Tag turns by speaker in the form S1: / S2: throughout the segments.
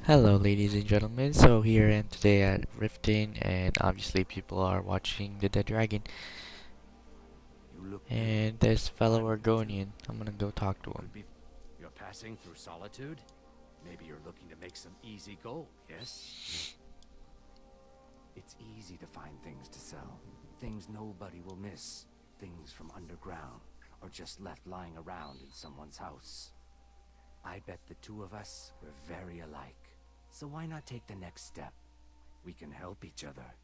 S1: Hello ladies and gentlemen, so here I am today at Riften and obviously people are watching the Dead Dragon
S2: You look new.
S1: and this fellow
S2: I'm new too.
S1: Argonian, I'm gonna go talk to him.
S2: Could be. You're passing through Solitude? Maybe you're looking to make some easy gold, yes? It's easy to find things to sell. Things nobody will miss. Things from underground, or just left lying around in someone's house. I bet the two of us were very alike. So why not take the next step? We can help each other.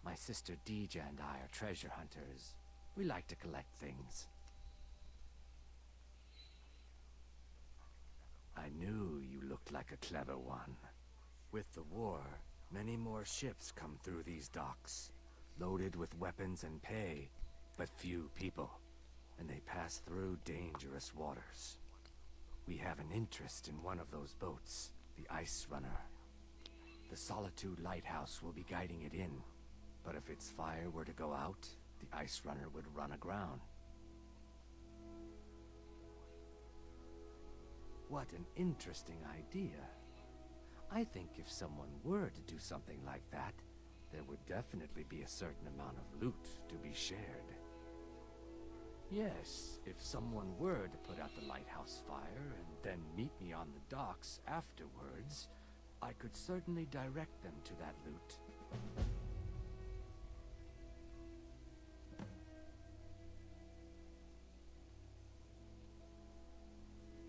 S2: My sister Deeja and I are treasure hunters. We like to collect things. I knew you looked like a clever one. With the war, many more ships come through these docks, loaded with weapons and pay, but few people, and they pass through dangerous waters. We have an interest in one of those boats, the Ice Runner. The Solitude Lighthouse will be guiding it in, but if its fire were to go out, the Ice Runner would run aground. What an interesting idea. I think if someone were to do something like that, there would definitely be a certain amount of loot to be shared. Yes, if someone were to put out the lighthouse fire and then meet me on the docks afterwards, I could certainly direct them to that loot.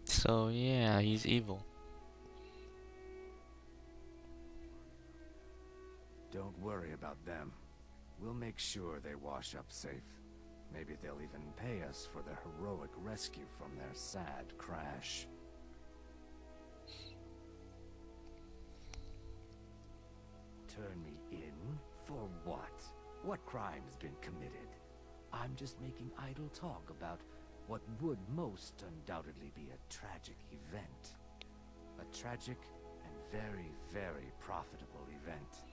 S1: So yeah, he's evil.
S2: Don't worry about them. We'll make sure they wash up safe. Maybe they'll even pay us for their heroic rescue from their sad crash. Turn me in? For what? What crime's been committed? I'm just making idle talk about what would most undoubtedly be a tragic event. A tragic and very, very profitable event.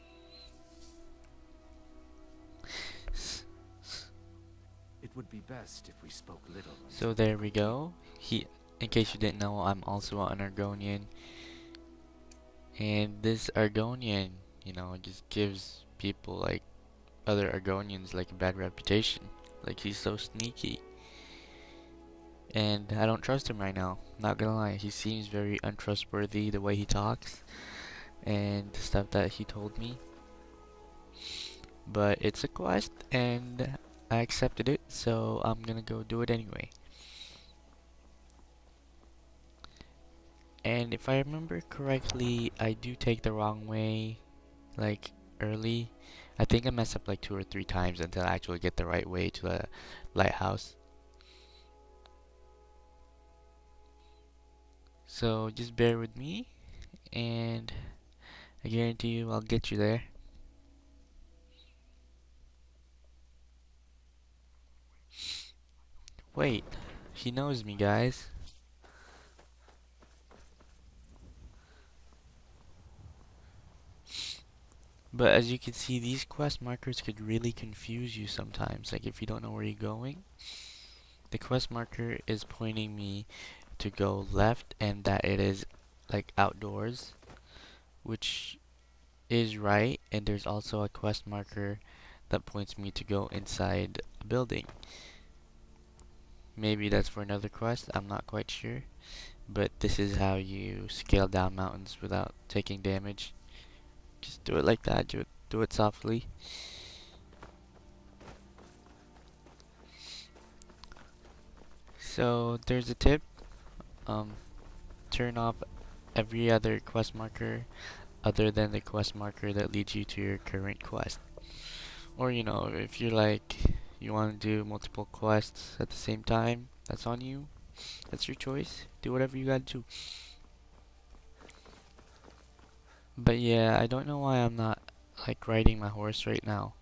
S2: It would be best if we spoke little.
S1: So there we go. In case you didn't know, I'm also an Argonian. And this Argonian, just gives people like other Argonians like a bad reputation. Like he's so sneaky. And I don't trust him right now. Not gonna lie, he seems very untrustworthy the way he talks and the stuff that he told me. But it's a quest and I accepted it, so I'm gonna go do it anyway. And if I remember correctly, I do take the wrong way, like early. I think I messed up like 2 or 3 times until I actually get the right way to the lighthouse. So just bear with me, and I guarantee you I'll get you there. Wait, he knows me, guys. But as you can see, these quest markers could really confuse you sometimes. Like if you don't know where you're going, the quest marker is pointing me to go left and that it is like outdoors, which is right, and there's also a quest marker that points me to go inside a building. Maybe that's for another quest, I'm not quite sure, but this is how you scale down mountains without taking damage. Just do it like that, do it softly. So there's a tip, um, turn off every other quest marker other than the quest marker that leads you to your current quest. Or if you're like you want to do multiple quests at the same time, that's on you. That's your choice. Do whatever you gotta do. But yeah, I don't know why I'm not like riding my horse right now.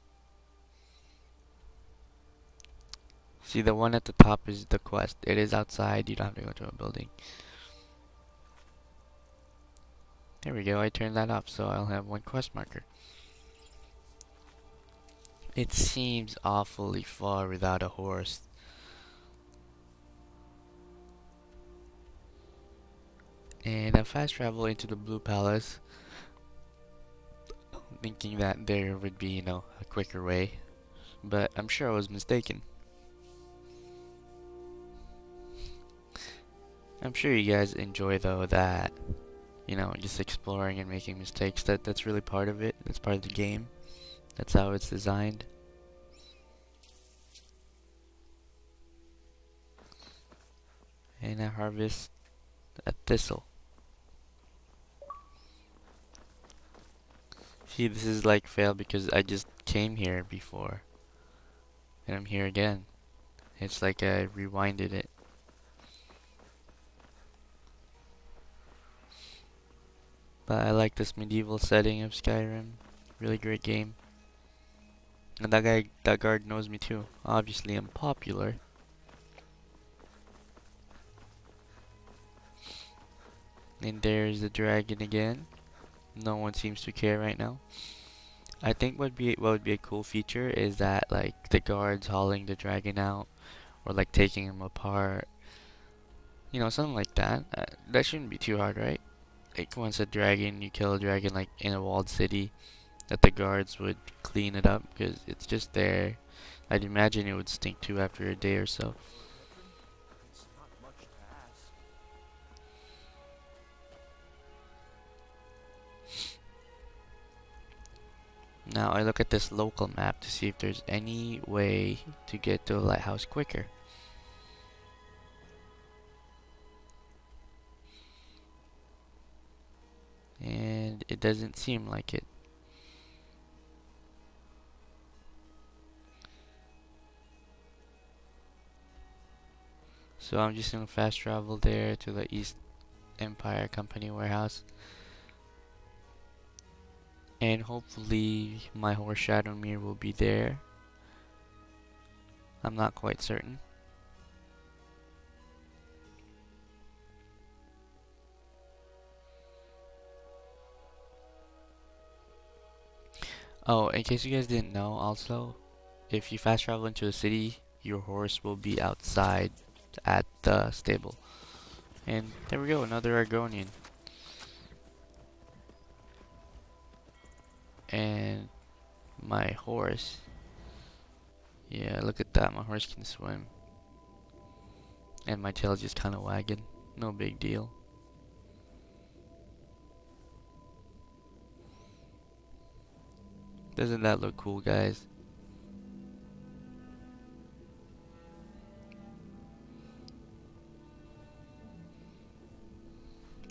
S1: See, the one at the top is the quest. It is outside, you don't have to go to a building. There we go, I turned that off so I'll have one quest marker. It seems awfully far without a horse. And I fast travel into the Blue Palace, thinking that there would be, a quicker way. But I'm sure I was mistaken. I'm sure you guys enjoy though that, just exploring and making mistakes. That's really part of it. That's part of the game. That's how it's designed. And I harvest a thistle. See, this is like fail because I just came here before. And I'm here again. It's like I rewinded it. But I like this medieval setting of Skyrim. Really great game. And that guard knows me too. Obviously I'm popular. And there's the dragon again. No one seems to care right now. I think what would be a cool feature is that like the guards hauling the dragon out or like taking him apart. Something like that. That shouldn't be too hard, right? Like once you kill a dragon like in a walled city, that the guards would clean it up because it's just there. I'd imagine it would stink too after a day or so.
S2: It's not much to ask.
S1: Now I look at this local map to see if there's any way to get to the lighthouse quicker. And it doesn't seem like it. So I'm just gonna fast travel there to the East Empire Company warehouse. And hopefully my horse Shadowmere will be there. I'm not quite certain. Oh, in case you guys didn't know, also, if you fast travel into the city, your horse will be outside at the stable. And there we go, another Argonian. And my horse. Yeah, look at that, my horse can swim. And my tail's just kind of wagging. No big deal. Doesn't that look cool, guys?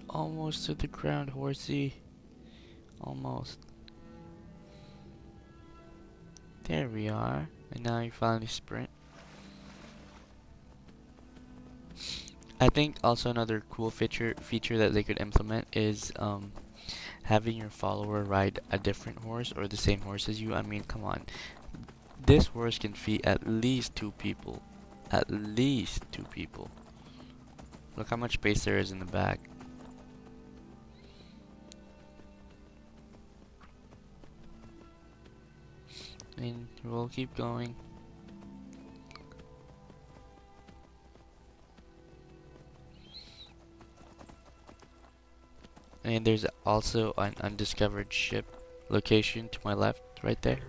S1: Almost to the ground, horsey. Almost. There we are. And now you finally sprint. I think also another cool feature that they could implement is having your follower ride a different horse or the same horse as you. I mean, come on. This horse can feed at least 2 people. At least 2 people. Look how much space there is in the back. And we'll keep going. And there's also an undiscovered ship location to my left, right there.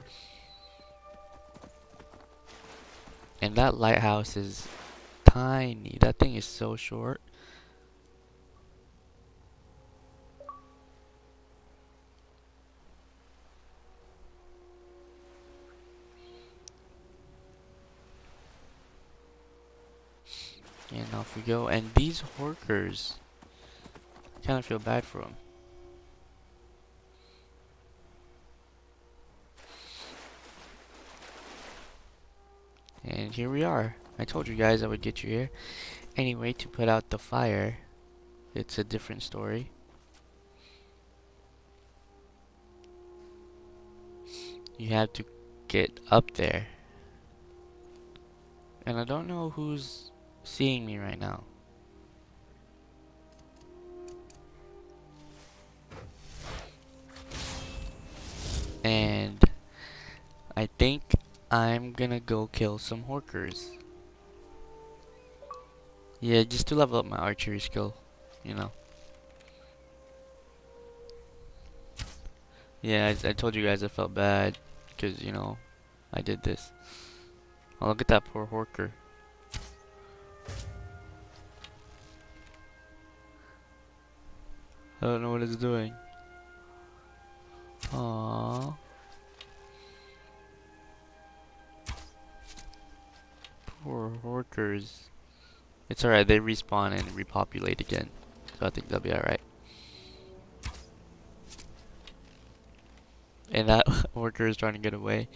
S1: And that lighthouse is tiny. That thing is so short. And off we go. And these horkers, I kind of feel bad for them. And here we are. I told you guys I would get you here. Anyway, to put out the fire, it's a different story. You have to get up there. And I don't know who's seeing me right now. And I think I'm gonna go kill some horkers. Yeah, just to level up my archery skill, you know. Yeah, I told you guys I felt bad because, you know, I did this. Oh, look at that poor Horker. I don't know what it's doing. Aww. Poor Horkers. It's alright, they respawn and repopulate again. So I think they'll be alright. And that Horker is trying to get away.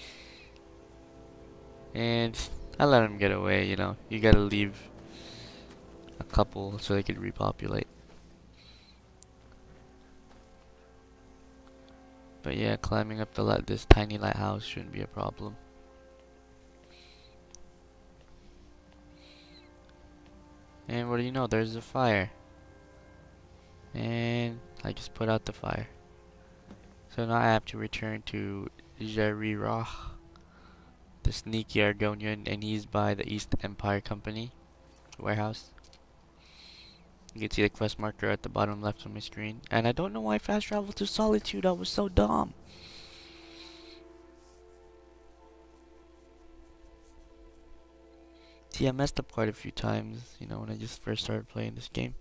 S1: And I let him get away, you know. You gotta leave a couple so they can repopulate. But yeah, climbing up this tiny lighthouse shouldn't be a problem. And what do you know, there's a fire. And I just put out the fire. So now I have to return to Jaree-ra, the sneaky Argonian, and he's by the East Empire Company warehouse. You can see the quest marker at the bottom left of my screen. And I don't know why I fast traveled to Solitude, I was so dumb. See, I messed up quite a few times, you know, when I just first started playing this game.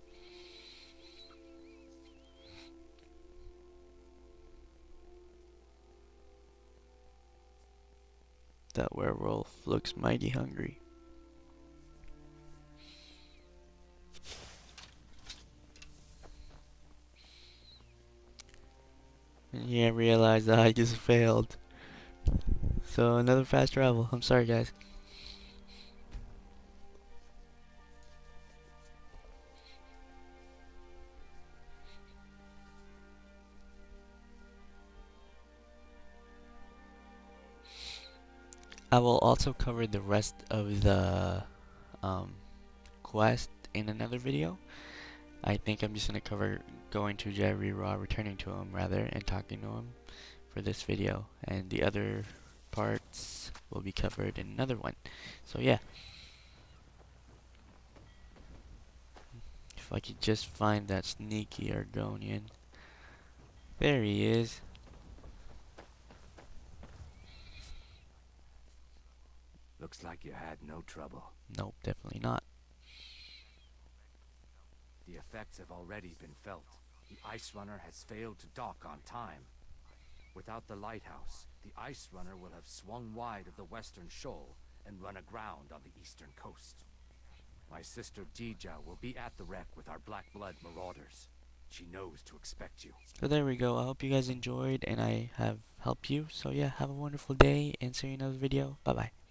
S1: That werewolf looks mighty hungry. And yeah, I realized that I just failed. So another fast travel. I'm sorry, guys. I will also cover the rest of the um, quest in another video. I think I'm just gonna cover going to jaree-ra, returning to him rather, and talking to him for this video. And the other parts will be covered in another one. So yeah. If I could just find that sneaky Argonian. There he is.
S2: Looks like you had no trouble.
S1: Nope, definitely not.
S2: The effects have already been felt. The Ice Runner has failed to dock on time. Without the lighthouse, the Ice Runner will have swung wide of the western shoal and run aground on the eastern coast. My sister Dija will be at the wreck with our Black Blood marauders. She knows to expect you.
S1: So there we go. I hope you guys enjoyed and I have helped you. So yeah, have a wonderful day and see you in another video. Bye bye.